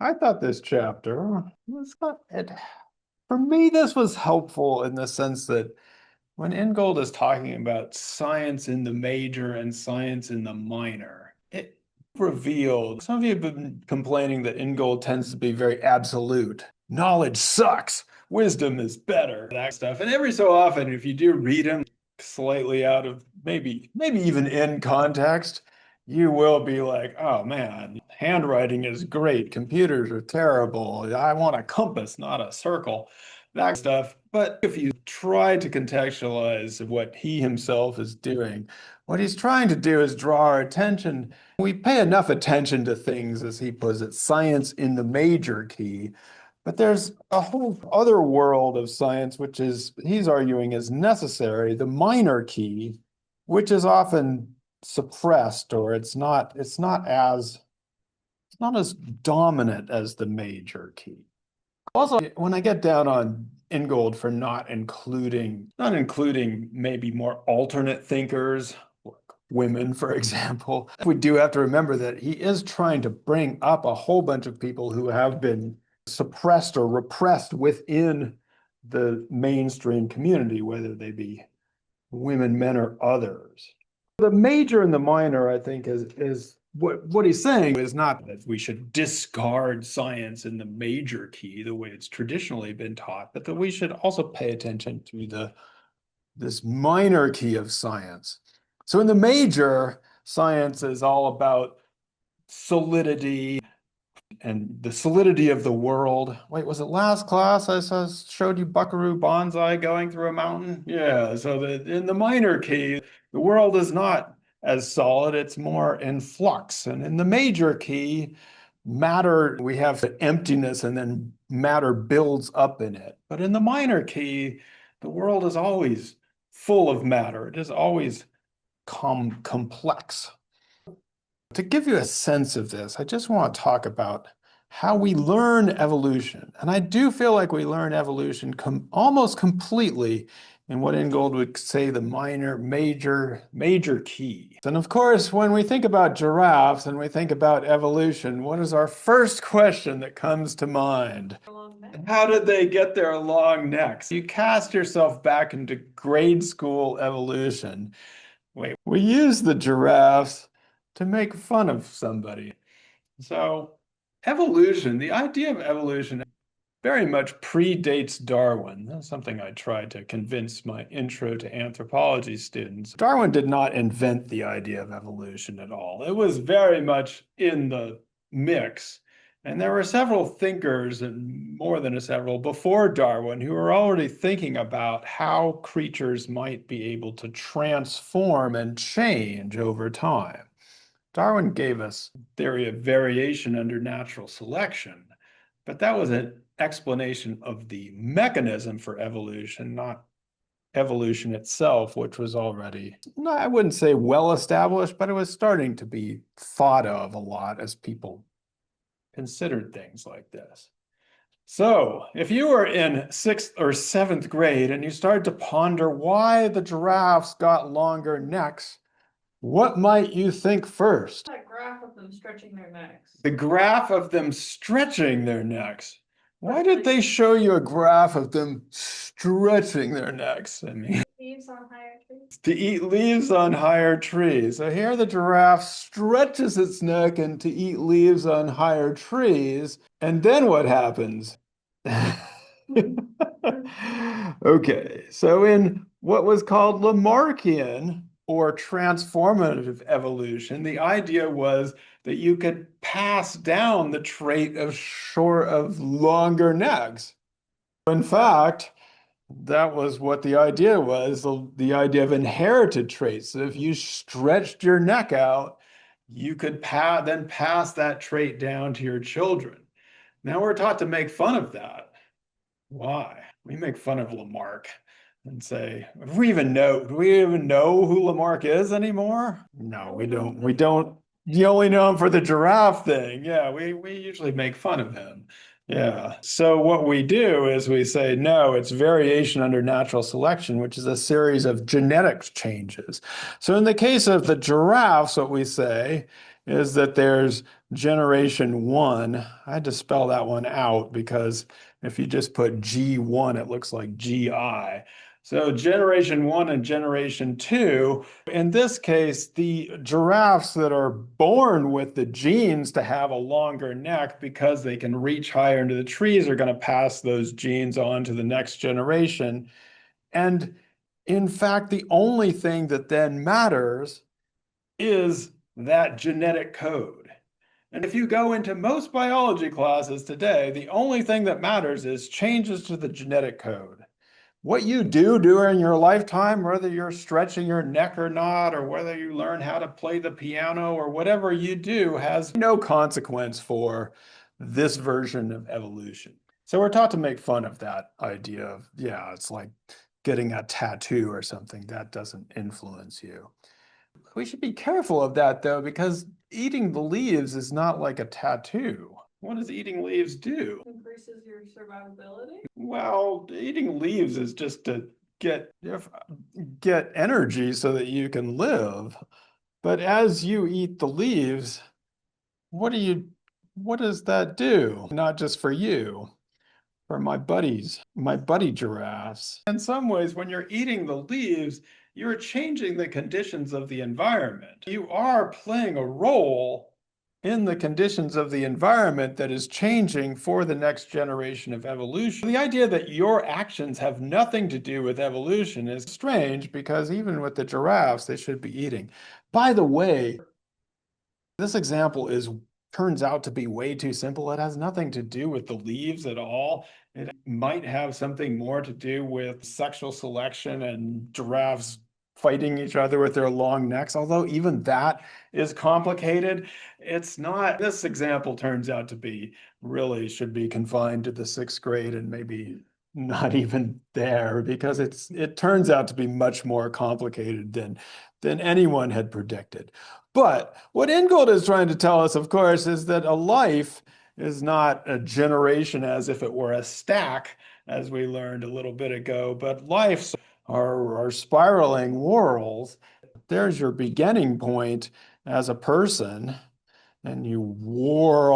I thought this chapter was not it. For me, this was helpful in the sense that when Ingold is talking about science in the major and science in the minor, it revealed some of you have been complaining that Ingold tends to be very absolute. Knowledge sucks. Wisdom is better. That stuff. And every so often, if you do read him slightly out of maybe even in context, you will be like, oh man, handwriting is great. Computers are terrible. I want a compass, not a circle, that stuff. But if you try to contextualize what he himself is doing, what he's trying to do is draw our attention. We pay enough attention to things, as he puts it, science in the major key. But there's a whole other world of science, which is, he's arguing, is necessary, the minor key, which is often suppressed, or it's not as dominant as the major key. Also, when I get down on Ingold for not including maybe more alternate thinkers, like women, for example, we do have to remember that he is trying to bring up a whole bunch of people who have been suppressed or repressed within the mainstream community, whether they be women, men, or others. The major and the minor, I think, is what he's saying is not that we should discard science in the major key the way it's traditionally been taught, but that we should also pay attention to this minor key of science. So in the major, science is all about solidity and the solidity of the world. Wait, was it last class showed you Buckaroo Banzai going through a mountain? Yeah, so in the minor key, the world is not as solid, it's more in flux. And in the major key, matter, we have the emptiness and then matter builds up in it. But in the minor key, the world is always full of matter. It is always complex. To give you a sense of this, I just want to talk about how we learn evolution. And I do feel like we learn evolution almost completely in what Ingold would say the major key. And of course, when we think about giraffes and we think about evolution, what is our first question that comes to mind? How did they get their long necks? You cast yourself back into grade school evolution. Wait, we use the giraffes to make fun of somebody. So, evolution, the idea of evolution very much predates Darwin. That's something I tried to convince my intro to anthropology students. Darwin did not invent the idea of evolution at all. It was very much in the mix. And there were several thinkers, and more than several, before Darwin who were already thinking about how creatures might be able to transform and change over time. Darwin gave us theory of variation under natural selection, but that was an explanation of the mechanism for evolution, not evolution itself, which was already, I wouldn't say well established, but it was starting to be thought of a lot as people considered things like this. So, if you were in 6th or 7th grade and you started to ponder why the giraffes got longer necks, what might you think first? That graph of them stretching their necks. The graph of them stretching their necks. Why did they show you a graph of them stretching their necks? I mean, Leaves on higher trees. to eat leaves on higher trees. So here the giraffe stretches its neck and to eat leaves on higher trees. And then what happens? Okay, so in what was called Lamarckian or transformative evolution, the idea was that you could pass down the trait of longer necks. In fact, that was what the idea was, the idea of inherited traits. So if you stretched your neck out, you could then pass that trait down to your children. Now we're taught to make fun of that. Why? We make fun of Lamarck and say, do we even know who Lamarck is anymore? No, we don't. We don't. You only know him for the giraffe thing. Yeah, we usually make fun of him. Yeah. So what we do is we say, no, it's variation under natural selection, which is a series of genetic changes. So in the case of the giraffes, what we say is that there's generation one. I had to spell that one out because if you just put G1, it looks like GI. So generation one and generation two, in this case, the giraffes that are born with the genes to have a longer neck because they can reach higher into the trees are going to pass those genes on to the next generation. And in fact, the only thing that then matters is that genetic code. And if you go into most biology classes today, the only thing that matters is changes to the genetic code. What you do during your lifetime, whether you're stretching your neck or not, or whether you learn how to play the piano or whatever you do, has no consequence for this version of evolution. So we're taught to make fun of that idea of, yeah, it's like getting a tattoo or something that doesn't influence you. We should be careful of that though, because eating the leaves is not like a tattoo. What does eating leaves do? Increases your survivability. Well, eating leaves is just to get get energy so that you can live. But as you eat the leaves, what do you what does that do? Not just for you, for my buddies, my buddy giraffes. In some ways, when you're eating the leaves, you're changing the conditions of the environment. You are playing a role in the conditions of the environment that is changing for the next generation of evolution. The idea that your actions have nothing to do with evolution is strange because even with the giraffes, they should be eating. By the way, this example is turns out to be way too simple. It has nothing to do with the leaves at all. It might have something more to do with sexual selection and giraffes fighting each other with their long necks, although even that is complicated. It's not, this example turns out to be really should be confined to the sixth grade and maybe not even there because it turns out to be much more complicated than anyone had predicted. But what Ingold is trying to tell us, of course, is that a life is not a generation as if it were a stack, as we learned a little bit ago, but lives are spiraling whorls. There's your beginning point as a person, and you whirl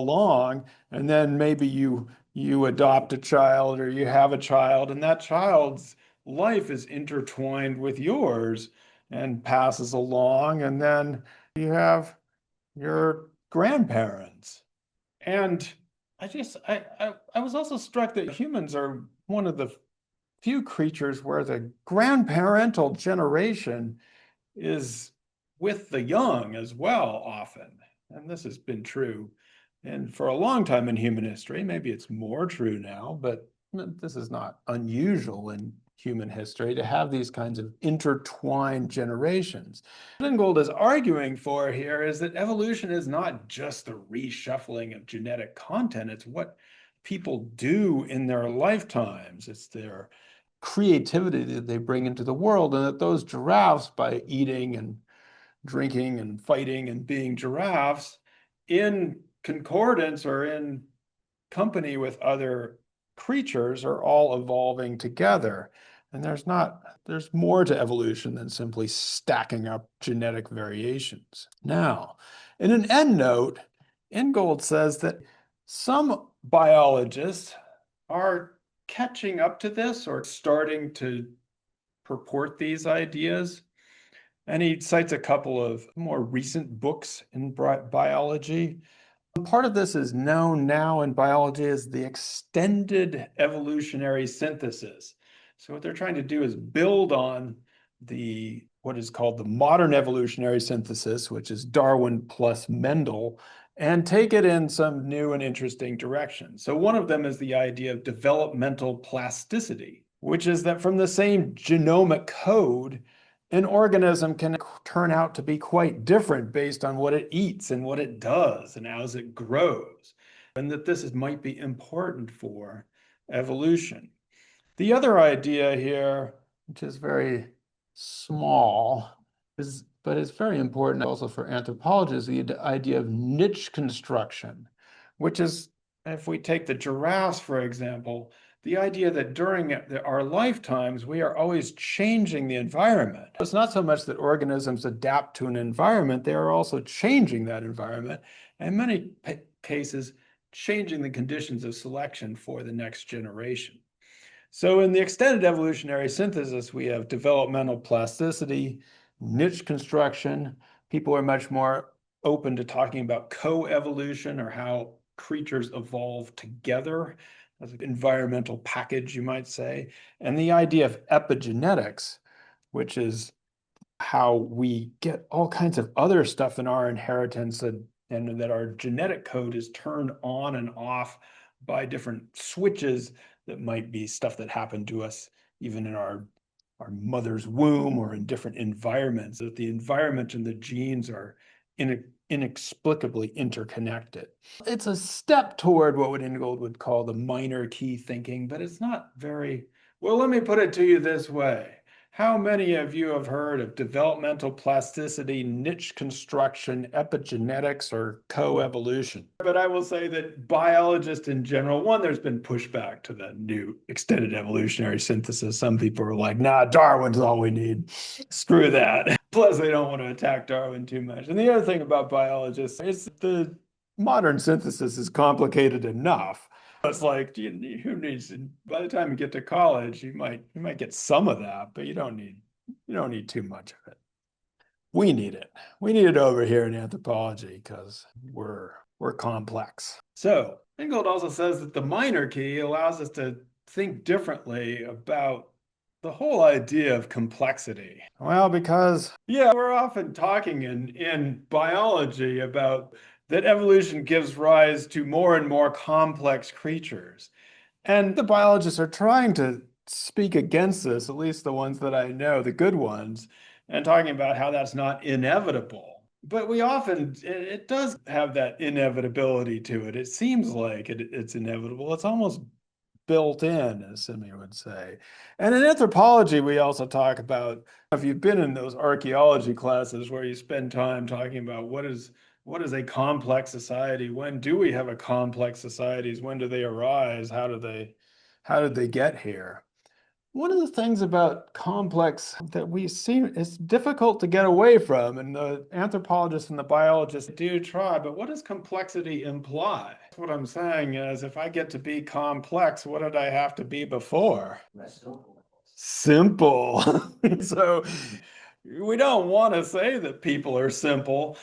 along, and then maybe you adopt a child or you have a child, and that child's life is intertwined with yours and passes along, and then you have your grandparents. And I was also struck that humans are one of the few creatures where the grandparental generation is with the young as well, often. And this has been true and for a long time in human history. Maybe it's more true now, but this is not unusual in human history to have these kinds of intertwined generations. What Ingold is arguing for here is that evolution is not just the reshuffling of genetic content, it's what people do in their lifetimes. It's their creativity that they bring into the world, and that those giraffes, by eating and drinking and fighting and being giraffes, in concordance or in company with other creatures, are all evolving together. And there's more to evolution than simply stacking up genetic variations. Now, in an endnote, Ingold says that some biologists are catching up to this or starting to purport these ideas. And he cites a couple of more recent books in biology. Part of this is known now in biology as the extended evolutionary synthesis. So what they're trying to do is build on the what is called the modern evolutionary synthesis, which is Darwin plus Mendel, and take it in some new and interesting direction. So one of them is the idea of developmental plasticity, which is that from the same genomic code, an organism can turn out to be quite different based on what it eats and what it does and as it grows, and that might be important for evolution. The other idea here, which is very small, but it's very important also for anthropologists, the idea of niche construction, which is, if we take the giraffes, for example, the idea that during our lifetimes, we are always changing the environment. It's not so much that organisms adapt to an environment, they are also changing that environment, and in many cases, changing the conditions of selection for the next generation. So in the extended evolutionary synthesis, we have developmental plasticity, niche construction. People are much more open to talking about co-evolution, or how creatures evolve together as an environmental package, you might say. And the idea of epigenetics, which is how we get all kinds of other stuff in our inheritance, and that our genetic code is turned on and off by different switches that might be stuff that happened to us even in our mother's womb or in different environments, that the environment and the genes are inexplicably interconnected. It's a step toward what Ingold would call the minor key thinking, but it's not very well. Let me put it to you this way. How many of you have heard of developmental plasticity, niche construction, epigenetics, or coevolution? But I will say that biologists in general, one, there's been pushback to the new extended evolutionary synthesis. Some people are like, nah, Darwin's all we need. Screw that. Plus, they don't want to attack Darwin too much. And the other thing about biologists is the modern synthesis is complicated enough. It's like, who needs, by the time you get to college, you might get some of that, but you don't need too much of it. We need it. We need it over here in anthropology because we're complex. So Ingold also says that the minor key allows us to think differently about the whole idea of complexity. Well, because yeah, we're often talking in biology about that evolution gives rise to more and more complex creatures. And the biologists are trying to speak against this, at least the ones that I know, the good ones, and talking about how that's not inevitable. But we often, it does have that inevitability to it. It seems like it's inevitable. It's almost built in, as Simi would say. And in anthropology, we also talk about, if you've been in those archaeology classes where you spend time talking about what is a complex society? When do we have a complex societies? When do they arise? How did they get here? One of the things about complex that we see is difficult to get away from, and the anthropologists and the biologists do try, but what does complexity imply? What I'm saying is, if I get to be complex, what did I have to be before? Simple. So we don't want to say that people are simple,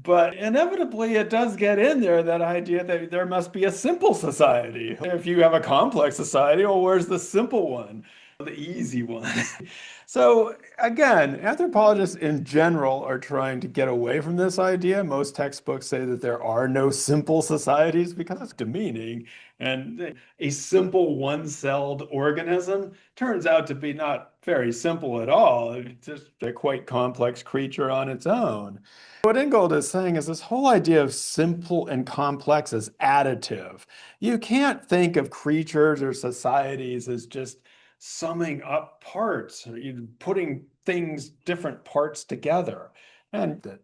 but inevitably it does get in there, that idea that there must be a simple society. If you have a complex society, well, where's the simple one? The easy one. So again, anthropologists in general are trying to get away from this idea. Most textbooks say that there are no simple societies because it's demeaning. And a simple one-celled organism turns out to be not very simple at all. It's just a quite complex creature on its own. What Ingold is saying is this whole idea of simple and complex is additive. You can't think of creatures or societies as just summing up parts, or putting different parts together. And that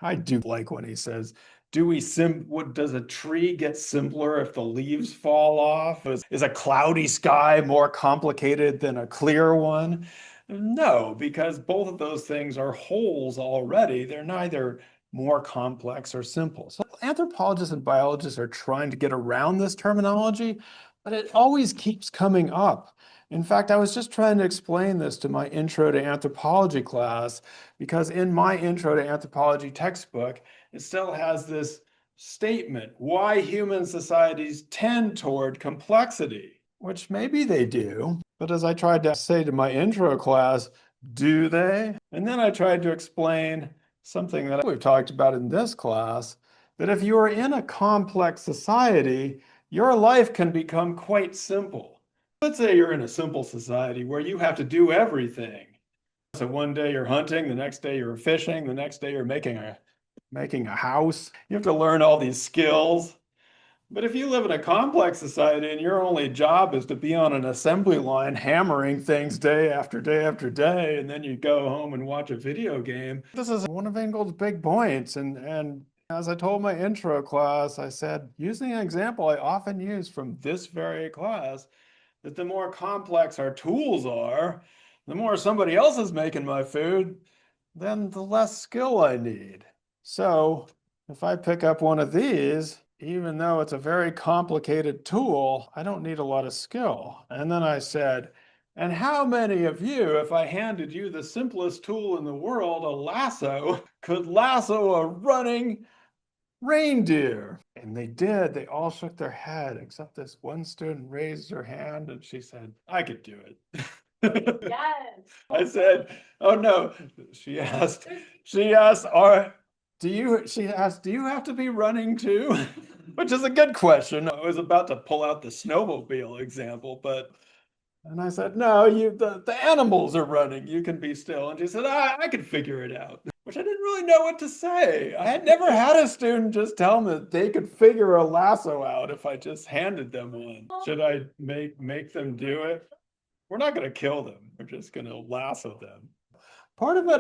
I do like when he says, does a tree get simpler if the leaves fall off? Is a cloudy sky more complicated than a clear one? No, because both of those things are wholes already. They're neither more complex or simple. So anthropologists and biologists are trying to get around this terminology, but it always keeps coming up. In fact, I was just trying to explain this to my intro to anthropology class, because in my intro to anthropology textbook, it still has this statement, why human societies tend toward complexity, which maybe they do. But as I tried to say to my intro class, do they? And then I tried to explain something that we've talked about in this class, that if you are in a complex society, your life can become quite simple. Let's say you're in a simple society where you have to do everything. So one day you're hunting, the next day you're fishing, the next day you're making a house. You have to learn all these skills. But if you live in a complex society and your only job is to be on an assembly line hammering things day after day after day, and then you go home and watch a video game, this is one of Ingold's big points. And As I told my intro class, I said, using an example I often use from this very class, that the more complex our tools are, the more somebody else is making my food, then the less skill I need. So if I pick up one of these, even though it's a very complicated tool, I don't need a lot of skill. And then I said, and how many of you, if I handed you the simplest tool in the world, a lasso, could lasso a running reindeer? And they did. They all shook their head, except this one student raised her hand and she said, I could do it. Yes. I said, oh no. She asked, she asked, do you have to be running too? Which is a good question. I was about to pull out the snowmobile example, and I said, no, the animals are running. You can be still. And she said, I can figure it out, which I didn't really know what to say. I had never had a student just tell me that they could figure a lasso out if I just handed them one. Should I make them do it? We're not going to kill them. We're just going to lasso them. Part of it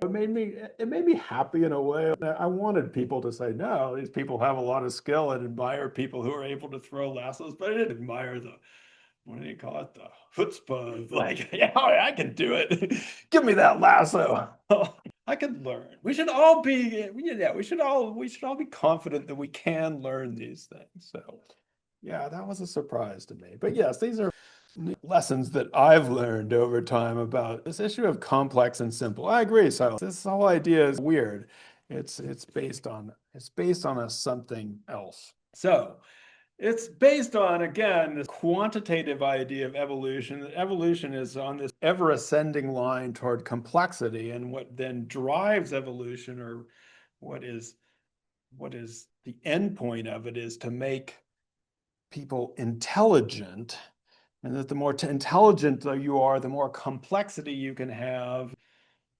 it made me happy in a way. I wanted people to say, no, these people have a lot of skill and admire people who are able to throw lassos, but I didn't admire what do you call it? The chutzpah. Like, yeah, I can do it. Give me that lasso. I can learn. We should all be, yeah, we should all be confident that we can learn these things. So yeah, that was a surprise to me. But yes, these are lessons that I've learned over time about this issue of complex and simple. I agree. So this whole idea is weird. It's based on a something else. So it's based on, again, this quantitative idea of evolution. That evolution is on this ever ascending line toward complexity, and what then drives evolution, or what is the end point of it, is to make people intelligent, and that the more intelligent you are, the more complexity you can have,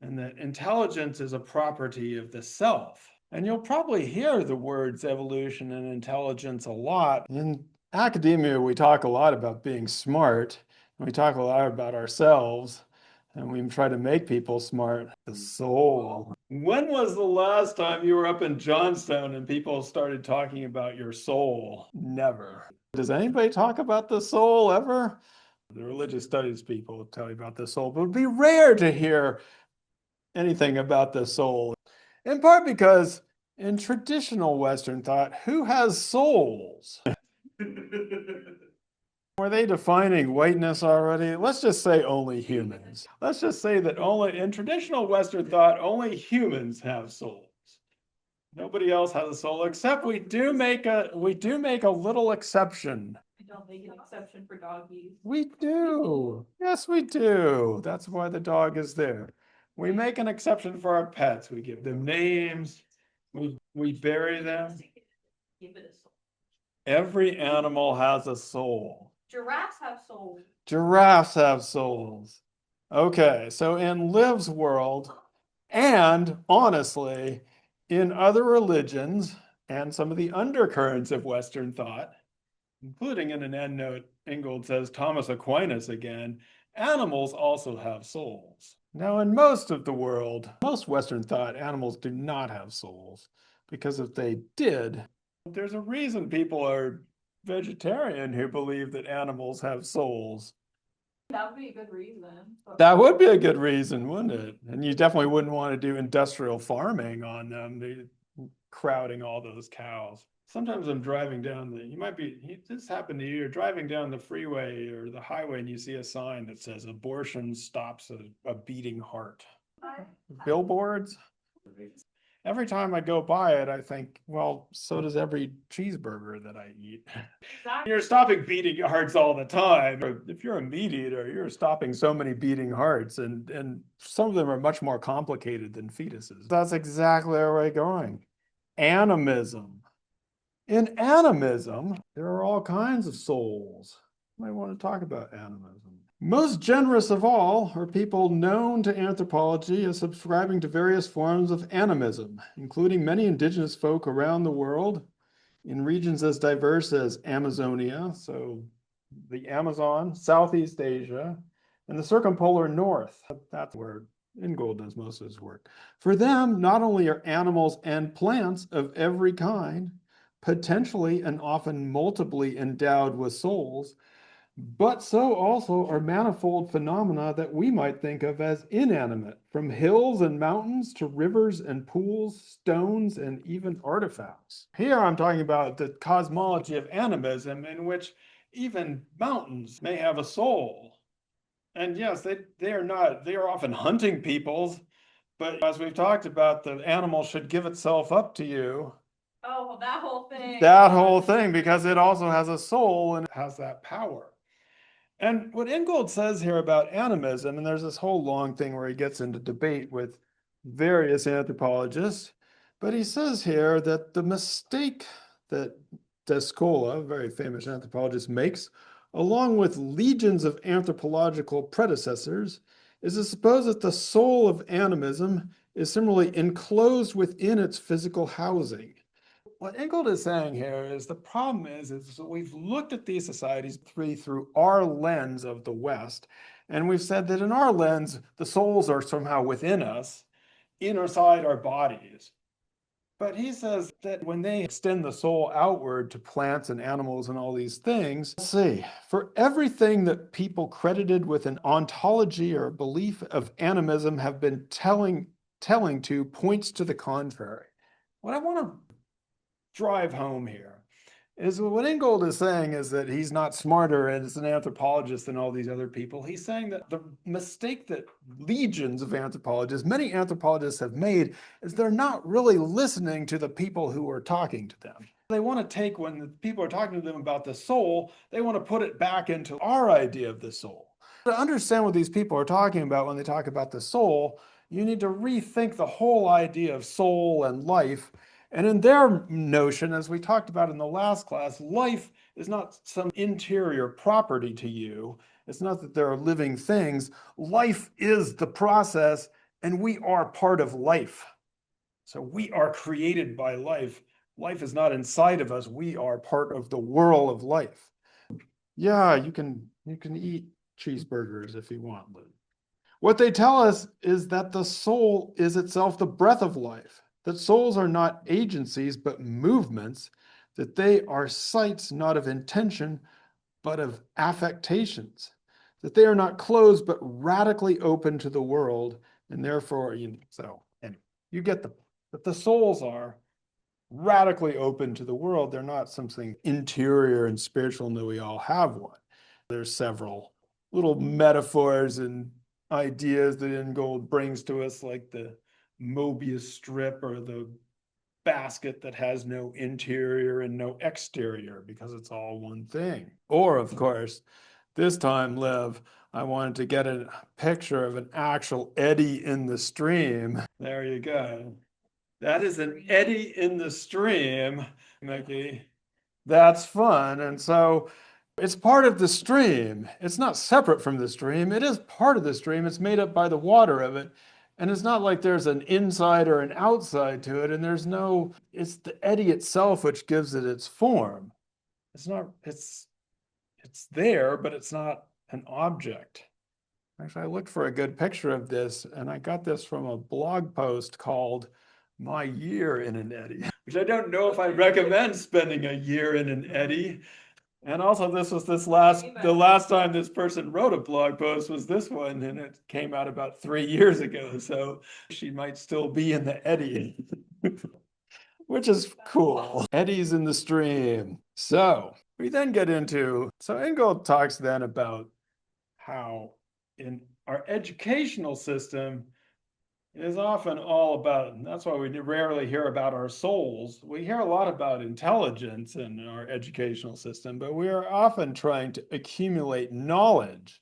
and that intelligence is a property of the self. And you'll probably hear the words evolution and intelligence a lot. In academia, we talk a lot about being smart, and we talk a lot about ourselves, and we try to make people smart. The soul. When was the last time you were up in Johnstown and people started talking about your soul? Never. Does anybody talk about the soul ever? The religious studies people tell you about the soul, but it would be rare to hear anything about the soul. In part because in traditional Western thought, who has souls? Were they defining whiteness already? Let's just say only humans. Let's just say that only in traditional Western thought, only humans have souls. Nobody else has a soul, except we do make a little exception. We don't make an exception for doggies. We do. Yes, we do. That's why the dog is there. We make an exception for our pets. We give them names. We bury them. Give it a soul. Every animal has a soul. Giraffes have souls. Giraffes have souls. Okay, so in Liv's world, and honestly, in other religions and some of the undercurrents of Western thought, including in an endnote, Ingold says Thomas Aquinas again, animals also have souls. Now, in most of the world, most Western thought, animals do not have souls, because if they did, there's a reason people are vegetarian who believe that animals have souls. That would be a good reason. That would be a good reason, wouldn't it? And you definitely wouldn't want to do industrial farming on them, crowding all those cows. Sometimes I'm driving down this happened to you, you're driving down the freeway or the highway and you see a sign that says abortion stops a beating heart. Billboards. Every time I go by it, I think, well, so does every cheeseburger that I eat. You're stopping beating hearts all the time. If you're a meat eater, you're stopping so many beating hearts, and some of them are much more complicated than fetuses. That's exactly where we're going. Animism. In animism, there are all kinds of souls. You might want to talk about animism. Most generous of all are people known to anthropology as subscribing to various forms of animism, including many indigenous folk around the world in regions as diverse as Amazonia, so the Amazon, Southeast Asia, and the circumpolar north. That's the word. Ingold does most of his work. For them, not only are animals and plants of every kind potentially and often multiply endowed with souls, but so also are manifold phenomena that we might think of as inanimate, from hills and mountains to rivers and pools, stones, and even artifacts. Here I'm talking about the cosmology of animism, in which even mountains may have a soul. And yes, they are not, they are often hunting peoples, but as we've talked about, the animal should give itself up to you. Oh, that whole thing. That whole thing, because it also has a soul and has that power. And what Ingold says here about animism, and there's this whole long thing where he gets into debate with various anthropologists, but he says here that the mistake that Descola, a very famous anthropologist, makes, along with legions of anthropological predecessors, is to suppose that the soul of animism is similarly enclosed within its physical housing. What Ingold is saying here is the problem is that we've looked at these societies through our lens of the West, and we've said that in our lens, the souls are somehow within us, inside our bodies. But he says that when they extend the soul outward to plants and animals and all these things, let's see, for everything that people credited with an ontology or belief of animism have been telling to points to the contrary. What I want to drive home here is what Ingold is saying is that he's not smarter as an anthropologist than all these other people. He's saying that the mistake that legions of anthropologists, many anthropologists have made, is they're not really listening to the people who are talking to them. They want to take, when the people are talking to them about the soul, they want to put it back into our idea of the soul. To understand what these people are talking about when they talk about the soul, you need to rethink the whole idea of soul and life. And in their notion, as we talked about in the last class, life is not some interior property to you. It's not that there are living things. Life is the process, and we are part of life. So we are created by life. Life is not inside of us. We are part of the whirl of life. Yeah, you can eat cheeseburgers if you want, Lou. What they tell us is that the soul is itself the breath of life, that souls are not agencies, but movements, that they are sites not of intention, but of affectations, that they are not closed, but radically open to the world, and therefore, and you get that the souls are radically open to the world. They're not something interior and spiritual, and that we all have one. There's several little metaphors and ideas that Ingold brings to us, like the Mobius strip or the basket that has no interior and no exterior because it's all one thing. Or, of course, this time, Liv, I wanted to get a picture of an actual eddy in the stream. There you go. That is an eddy in the stream, Mickey. That's fun. And so it's part of the stream. It's not separate from the stream. It is part of the stream. It's made up by the water of it. And it's not like there's an inside or an outside to it. And it's the eddy itself which gives it its form. It's there, but it's not an object. Actually, I looked for a good picture of this, and I got this from a blog post called My Year in an Eddy, which I don't know if I recommend spending a year in an eddy. And also the last time this person wrote a blog post was this one, and it came out about 3 years ago. So she might still be in the eddy, which is cool. Eddies in the stream. So we then get into, so Ingold talks then about how in our educational system, is often all about, and that's why we rarely hear about our souls. We hear a lot about intelligence in our educational system, but we are often trying to accumulate knowledge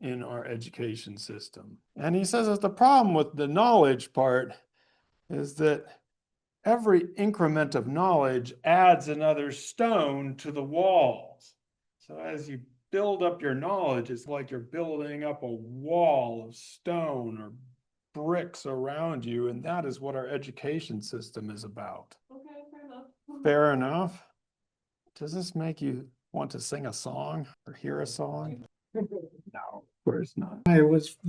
in our education system. And he says that the problem with the knowledge part is that every increment of knowledge adds another stone to the walls. So as you build up your knowledge, it's like you're building up a wall of stone or bricks around you, and that is what our education system is about. Okay, fair enough. Fair enough. Does this make you want to sing a song or hear a song? No, of course course not.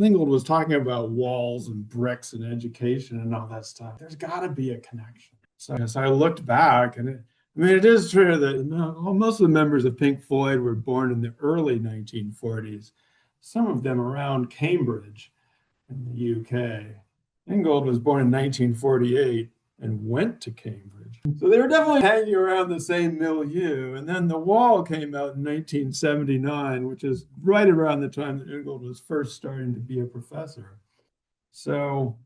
Ingold was talking about walls and bricks and education and all that stuff. There's got to be a connection. So I looked back, and it is true that most of the members of Pink Floyd were born in the early 1940s. Some of them around Cambridge in the UK. Ingold was born in 1948 and went to Cambridge. So they were definitely hanging around the same milieu. And then The Wall came out in 1979, which is right around the time that Ingold was first starting to be a professor. So,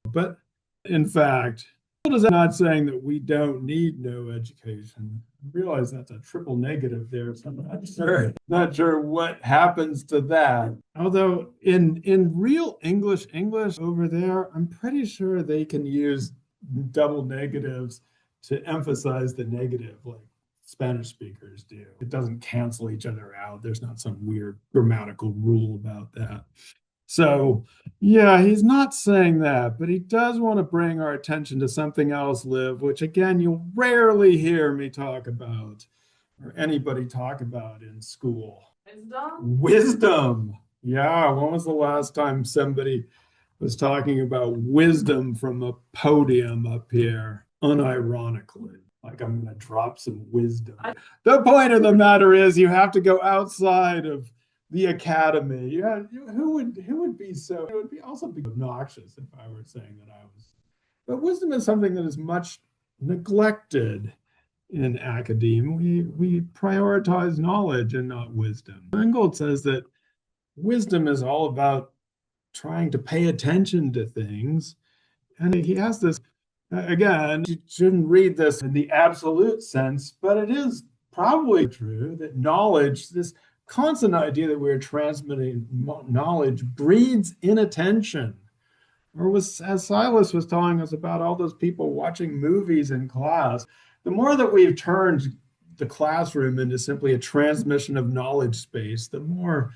but in fact, is not saying that we don't need no education. I realize that's a triple negative there, so I'm not sure what happens to that. Although in real English over there, I'm pretty sure they can use double negatives to emphasize the negative, like Spanish speakers do. It doesn't cancel each other out. There's not some weird grammatical rule about that. So, yeah, he's not saying that, but he does want to bring our attention to something else, Liv, which again, you'll rarely hear me talk about or anybody talk about in school. Wisdom? Wisdom. Yeah, when was the last time somebody was talking about wisdom from a podium up here, unironically? Like I'm going to drop some wisdom. The point of the matter is you have to go outside of the academy. Yeah, who would be so? It would be also be obnoxious if I were saying that I was. But wisdom is something that is much neglected in academia. We prioritize knowledge and not wisdom. Ingold says that wisdom is all about trying to pay attention to things, and he has this. Again, you shouldn't read this in the absolute sense, but it is probably true that knowledge, this constant idea that we're transmitting knowledge, breeds inattention. Or was, as Silas was telling us about all those people watching movies in class, the more that we've turned the classroom into simply a transmission of knowledge space, the more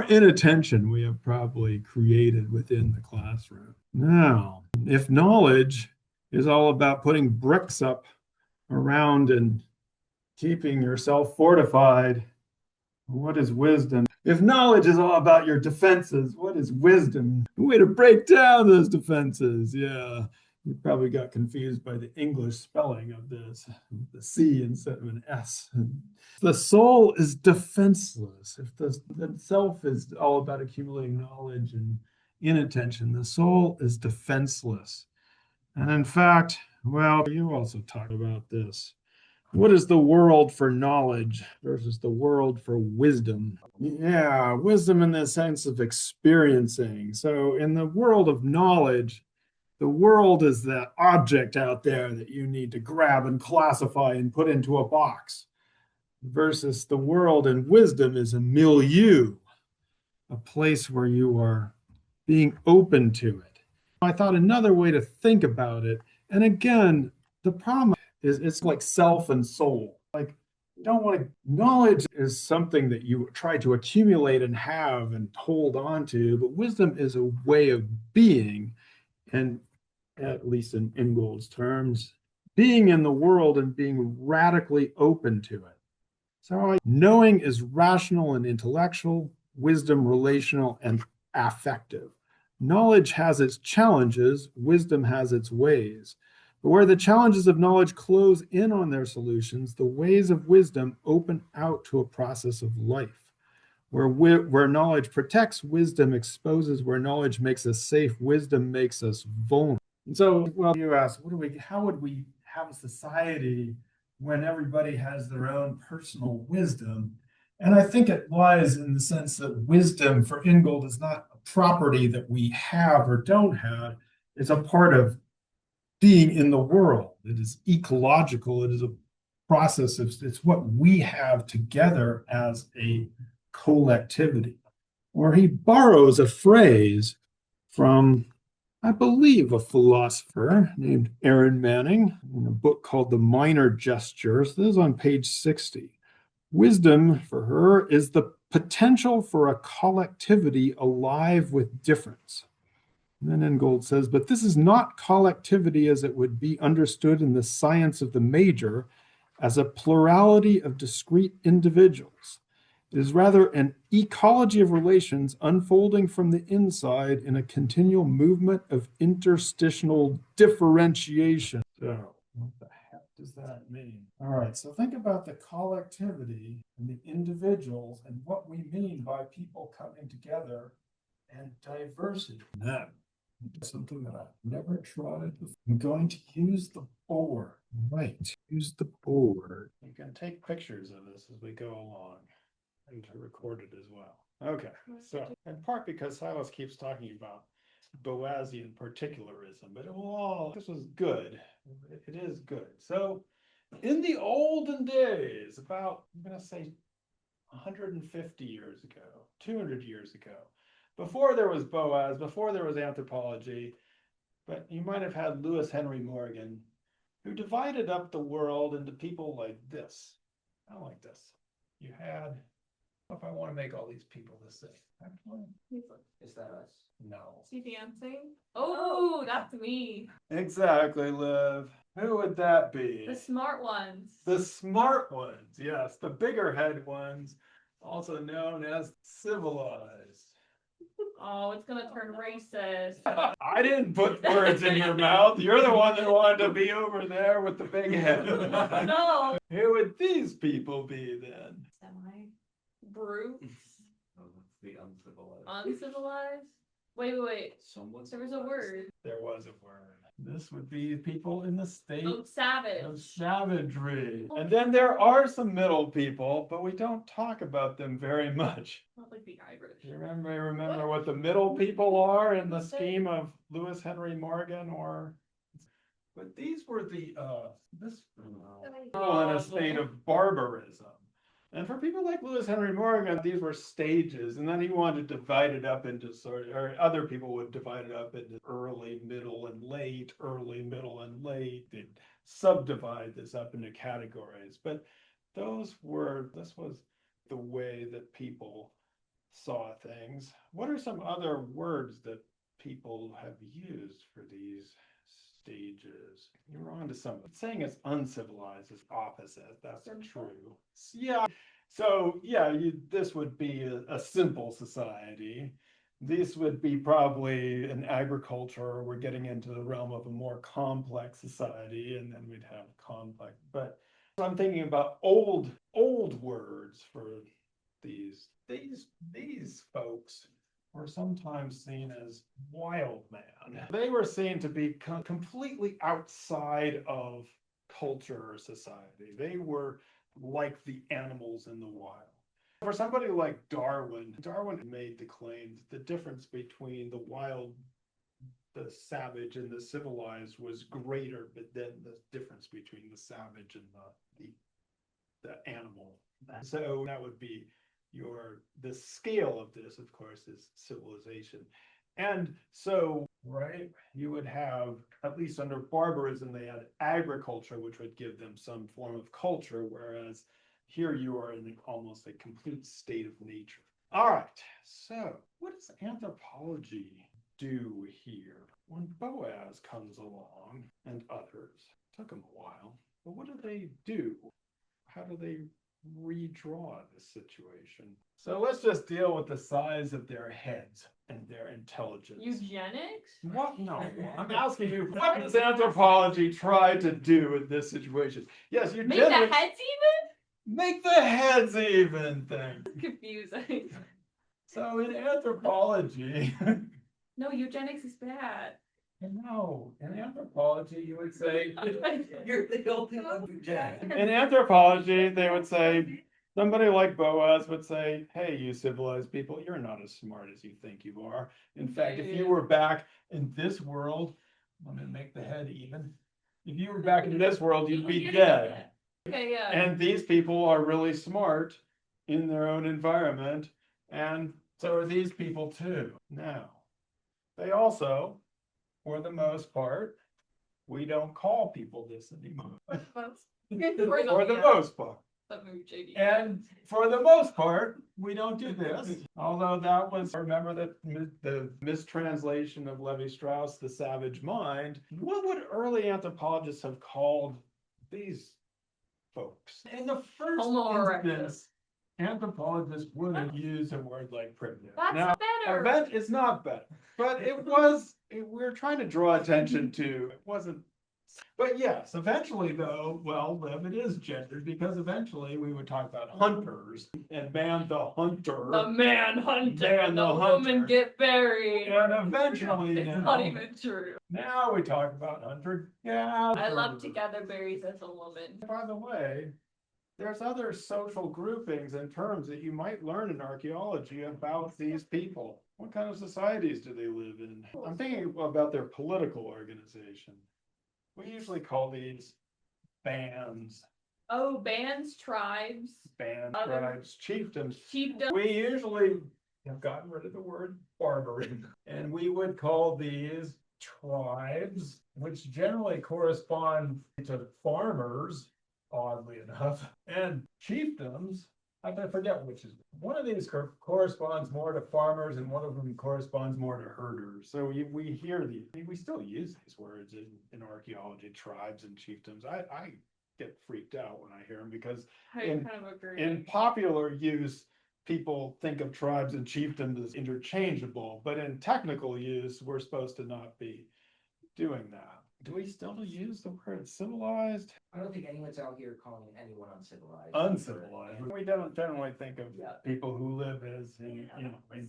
inattention we have probably created within the classroom. Now, if knowledge is all about putting bricks up around and keeping yourself fortified, what is wisdom? If knowledge is all about your defenses, what is wisdom? A way to break down those defenses. Yeah, you probably got confused by the English spelling of this, the C instead of an S. The soul is defenseless. If the self is all about accumulating knowledge and inattention, the soul is defenseless. And in fact, well, you also talk about this. What is the world for knowledge versus the world for wisdom? Yeah, wisdom in the sense of experiencing. So in the world of knowledge, the world is that object out there that you need to grab and classify and put into a box, versus the world in wisdom is a milieu, a place where you are being open to it. I thought another way to think about it, and again, the problem is it's like self and soul. Like, you don't want to, knowledge is something that you try to accumulate and have and hold on to, but wisdom is a way of being, and at least in Ingold's terms, being in the world and being radically open to it. So knowing is rational and intellectual, wisdom relational and affective. Knowledge has its challenges, wisdom has its ways. But where the challenges of knowledge close in on their solutions, the ways of wisdom open out to a process of life. Where knowledge protects, wisdom exposes. Where knowledge makes us safe, wisdom makes us vulnerable. And so, well, you ask, how would we have a society when everybody has their own personal wisdom? And I think it lies in the sense that wisdom for Ingold is not a property that we have or don't have. It's a part of being in the world. It is ecological. It is a process of, it's what we have together as a collectivity. Or he borrows a phrase from, I believe, a philosopher named Aaron Manning in a book called The Minor Gestures. This is on page 60. Wisdom for her is the potential for a collectivity alive with difference. And then Ingold says, but this is not collectivity as it would be understood in the science of the major as a plurality of discrete individuals. It is rather an ecology of relations unfolding from the inside in a continual movement of interstitial differentiation. So, what the heck does that mean? All right, so think about the collectivity and the individuals and what we mean by people coming together and diversity. Now, something that I've never tried before. I'm going to use the board. Right, use the board. You can take pictures of this as we go along and to record it as well. Okay, so in part because Silas keeps talking about Boasian particularism, but this was good. It is good. So in the olden days, about, I'm going to say 150 years ago, 200 years ago, before there was Boas, before there was anthropology, but you might have had Lewis Henry Morgan, who divided up the world into people like this, not like this. You had, if I want to make all these people the same. Actually, Is that us? no. Is he dancing? Oh, that's me. Exactly, Liv. Who would that be? The smart ones. The smart ones, yes. The bigger head ones, also known as civilized. Oh, it's gonna turn racist. I didn't put words in your mouth. You're the one that wanted to be over there with the big head. No. Who would these people be then? Semi. Brutes. Oh, that's the uncivilized. Uncivilized. Wait. Somewhat There was a word. There was a word. This would be people in the state Oh, savage. of savagery. And then there are some middle people, but we don't talk about them very much. Not like the Irish. You remember what the middle people are in the scheme of Lewis Henry Morgan, or but these were the people in a state of barbarism. And for people like Lewis Henry Morgan, these were stages, and then he wanted to divide it up into or other people would divide it up into early, middle, and late, early, middle, and late. They'd subdivide this up into categories. But this was the way that people saw things. What are some other words that people have used for these stages? You're on to something. Saying it's uncivilized is opposite. That's true. Yeah. So yeah, this would be a simple society. This would be probably an agriculture. We're getting into the realm of a more complex society, and then we'd have complex. But I'm thinking about old words for these folks were sometimes seen as wild man. They were seen to be completely outside of culture or society. They were like the animals in the wild. For somebody like Darwin made the claim that the difference between the wild, the savage, and the civilized was greater than the difference between the savage and the animal. So that would be the scale of this, of course, is civilization. And so, right, you would have, at least under barbarism, they had agriculture, which would give them some form of culture, whereas here you are in almost a complete state of nature. All right, so what does anthropology do here? When Boaz comes along, and others, took them a while, but what do they do? How do they redraw this situation? So let's just deal with the size of their heads and their intelligence. Eugenics? What? No, I'm asking you, what does anthropology try to do in this situation? Yes, Make the eugenics. heads even? Make the heads even thing. Confusing. So in anthropology, No, eugenics is bad. no, in anthropology, you would say, You're the only one who jacked. in anthropology, they would say, somebody like Boaz would say, hey, you civilized people, you're not as smart as you think you are. In fact, if you were back in this world, I'm going to make the head even. If you were back in this world, you'd be dead. Okay, yeah. And these people are really smart in their own environment. And so are these people too. Now, they also, for the most part, we don't call people this anymore. For the most part. And for the most part, we don't do this. Although that was, remember that the mistranslation of Levi-Strauss, The Savage Mind. What would early anthropologists have called these folks? In the first Homo erectus. instance, anthropologists wouldn't use a word like primitive. That's Now, better. event is not better, but it was, we're trying to draw attention to, it wasn't. But yes, eventually though, well, it is gendered because eventually we would talk about hunters and man the hunter. The man hunter Man and the the hunter. woman get buried. And eventually It's now, not even true. now we talk about hunter gatherer. I love to gather berries as a woman. By the way, there's other social groupings and terms that you might learn in archaeology about these people. What kind of societies do they live in? I'm thinking about their political organization. We usually call these bands, Oh, bands, tribes, other- tribes, chiefdoms. chiefdoms. We usually have gotten rid of the word barbarism, and we would call these tribes, which generally correspond to farmers, oddly enough, and chiefdoms. I forget which is one of these corresponds more to farmers, and one of them corresponds more to herders. So we hear these, we still use these words in archaeology, tribes and chiefdoms. I get freaked out when I hear them because I in- kind of agree. in popular use, people think of tribes and chiefdoms as interchangeable, but in technical use, we're supposed to not be doing that. Do we still use the word civilized? I don't think anyone's out here calling anyone uncivilized. Uncivilized. We don't generally think of Yeah. people who live as in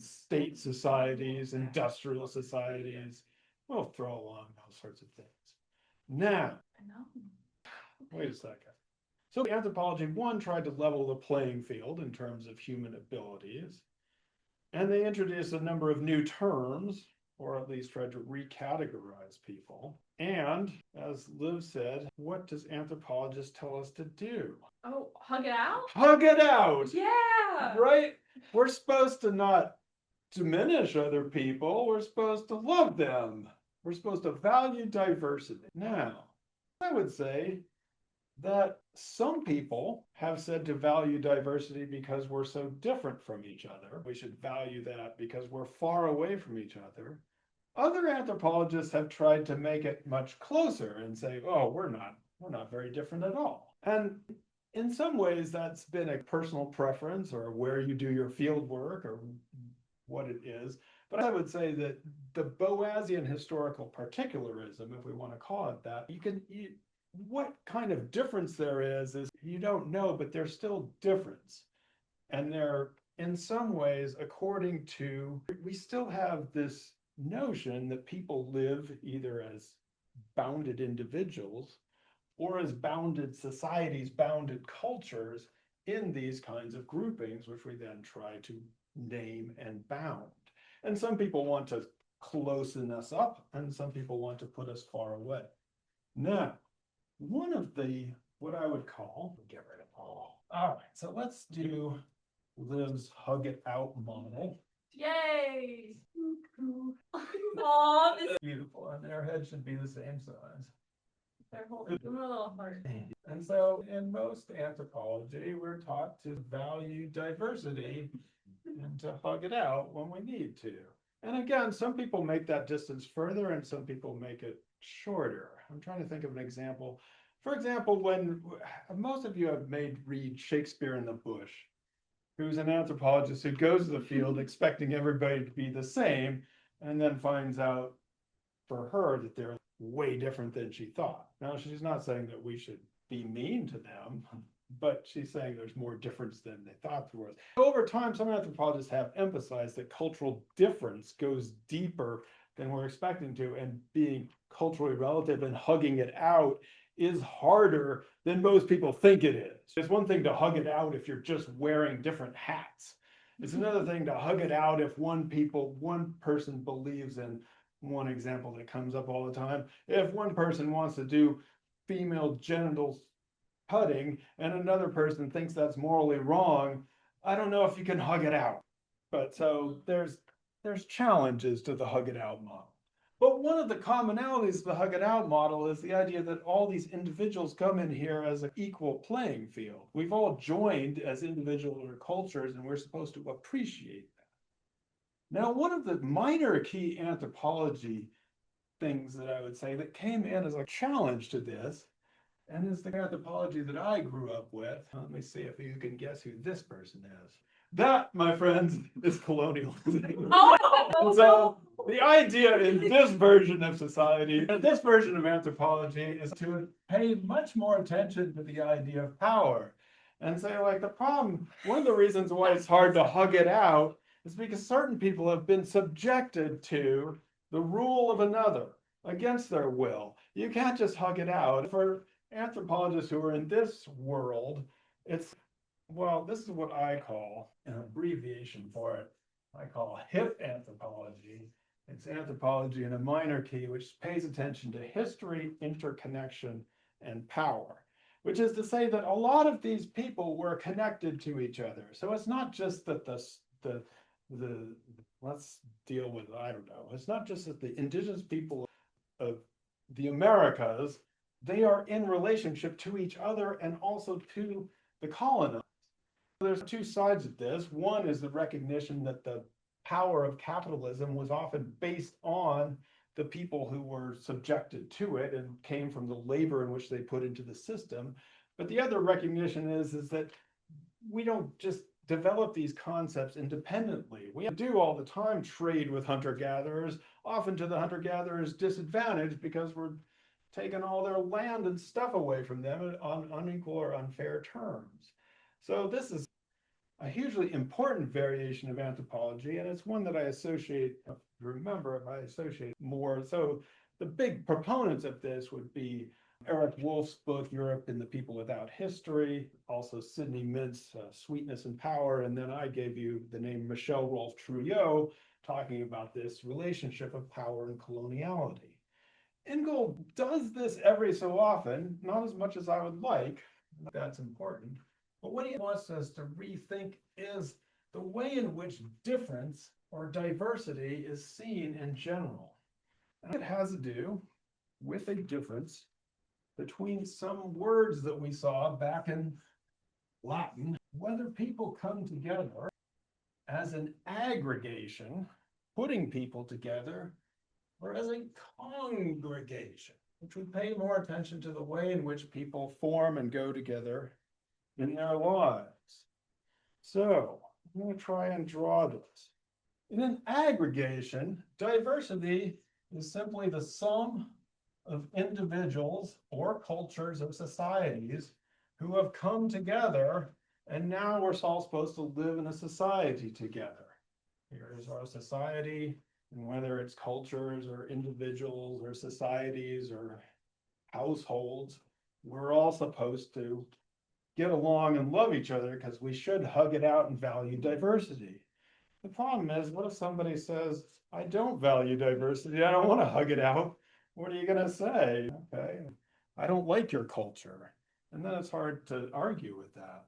state societies, industrial societies. We'll throw along those sorts of things. Now, I know. wait a second. So anthropology, one, tried to level the playing field in terms of human abilities. And they introduced a number of new terms, or at least tried to recategorize people. And as Liv said, what does anthropologists tell us to do? Oh, hug it out? Hug it out, Yeah. right? We're supposed to not diminish other people. We're supposed to love them. We're supposed to value diversity. Now, I would say that some people have said to value diversity because we're so different from each other. We should value that because we're far away from each other. Other anthropologists have tried to make it much closer and say, oh, we're not very different at all. And in some ways, that's been a personal preference or where you do your field work or what it is. But I would say that the Boasian historical particularism, if we want to call it that, what kind of difference there is you don't know, but there's still difference. And they're in some ways, according to, we still have this notion that people live either as bounded individuals or as bounded societies, bounded cultures in these kinds of groupings, which we then try to name and bound. And some people want to closen us up, and some people want to put us far away. Now, one of the, what I would call, get rid of all. All right, so let's do Liv's hug it out model. Yay. Aw, this Beautiful, and their head should be the same size. they're holding a little heart. And so in most anthropology, we're taught to value diversity and to hug it out when we need to. And again, some people make that distance further and some people make it shorter. I'm trying to think of an example. For example, when most of you have read Shakespeare in the Bush, who's an anthropologist who goes to the field expecting everybody to be the same, and then finds out for her that they're way different than she thought. Now, she's not saying that we should be mean to them, but she's saying there's more difference than they thought there was. Over time, some anthropologists have emphasized that cultural difference goes deeper than we're expecting to, and being culturally relative and hugging it out is harder than most people think it is. It's one thing to hug it out if you're just wearing different hats. It's another thing to hug it out if one person believes in, one example that comes up all the time, if one person wants to do female genitals cutting and another person thinks that's morally wrong, I don't know if you can hug it out. But so there's challenges to the hug it out model. But one of the commonalities of the hug it out model is the idea that all these individuals come in here as an equal playing field. We've all joined as individual or cultures, and we're supposed to appreciate that. Now, one of the minor key anthropology things that I would say that came in as a challenge to this and is the anthropology that I grew up with. Let me see if you can guess who this person is. That, my friends, is colonialism. Oh, So the idea in this version of society, this version of anthropology, is to pay much more attention to the idea of power. And say, like, the problem, one of the reasons why it's hard to hug it out is because certain people have been subjected to the rule of another against their will. You can't just hug it out. For anthropologists who are in this world, it's, well, this is what I call an abbreviation for it. I call HIP anthropology. It's anthropology in a minor key, which pays attention to history, interconnection, and power, which is to say that a lot of these people were connected to each other. So it's not just that the let's deal with, I don't know, it's not just that the indigenous people of the Americas, they are in relationship to each other and also to the colonists. There's two sides of this. One is the recognition that the power of capitalism was often based on the people who were subjected to it and came from the labor in which they put into the system. But the other recognition is that we don't just develop these concepts independently. We do all the time trade with hunter-gatherers, often to the hunter-gatherers' disadvantage because we're taking all their land and stuff away from them on unequal or unfair terms. So this is a hugely important variation of anthropology, and it's one that I associate, remember, I associate more. So the big proponents of this would be Eric Wolf's book, Europe and the People Without History, also Sidney Mint's Sweetness and Power, and then I gave you the name Michel Rolf Trouillot, talking about this relationship of power and coloniality. Ingold does this every so often, not as much as I would like, that's important. But what he wants us to rethink is the way in which difference or diversity is seen in general. And it has to do with a difference between some words that we saw back in Latin, whether people come together as an aggregation, putting people together, or as a congregation, which would pay more attention to the way in which people form and go together in their lives. So I'm going to try and draw this. In an aggregation, diversity is simply the sum of individuals or cultures or societies who have come together, and now we're all supposed to live in a society together. Here's our society, and whether it's cultures or individuals or societies or households, we're all supposed to get along and love each other because we should hug it out and value diversity. The problem is, what if somebody says, I don't value diversity, I don't want to hug it out? What are you going to say? Okay, I don't like your culture. And then it's hard to argue with that.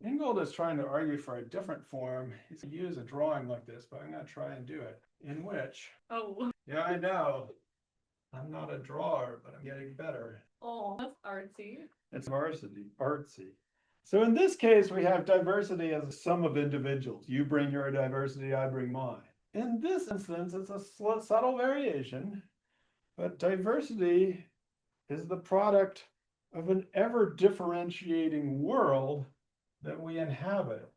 Ingold is trying to argue for a different form. He's going to use a drawing like this, but I'm going to try and do it. In which, Oh, yeah, I know, I'm not a drawer, but I'm getting better. oh, that's artsy. It's artsy. So in this case, we have diversity as a sum of individuals. You bring your diversity, I bring mine. In this instance, it's a subtle variation, but diversity is the product of an ever differentiating world that we inhabit.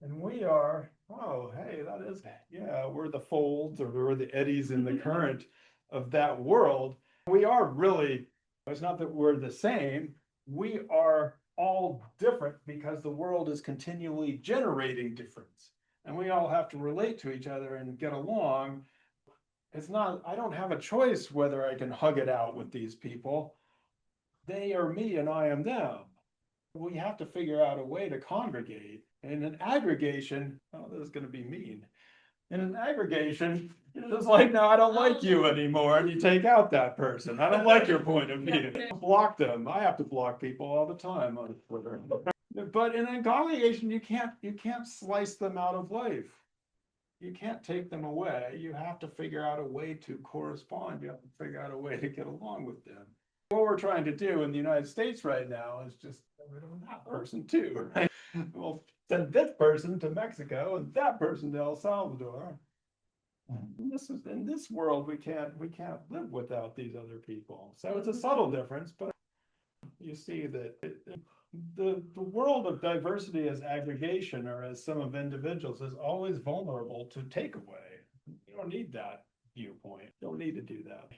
And we are, oh, hey, that is, yeah, we're the folds or we're the eddies in the current of that world. We are really, it's not that we're the same, we are all different because the world is continually generating difference. And we all have to relate to each other and get along. It's not, I don't have a choice whether I can hug it out with these people. They are me and I am them. We have to figure out a way to congregate. In an aggregation, oh, this is going to be mean. In an aggregation, it's like, no, I don't like you anymore, and you take out that person. I don't like your point of view. Block them. I have to block people all the time on Twitter. But in a congregation, you can't slice them out of life. You can't take them away. You have to figure out a way to correspond. You have to figure out a way to get along with them. What we're trying to do in the United States right now is just get rid of that person too, right? We'll send this person to Mexico and that person to El Salvador. In this world, we can't live without these other people. So it's a subtle difference, but you see that the world of diversity as aggregation or as sum of individuals is always vulnerable to takeaway. You don't need that viewpoint. You don't need to do that.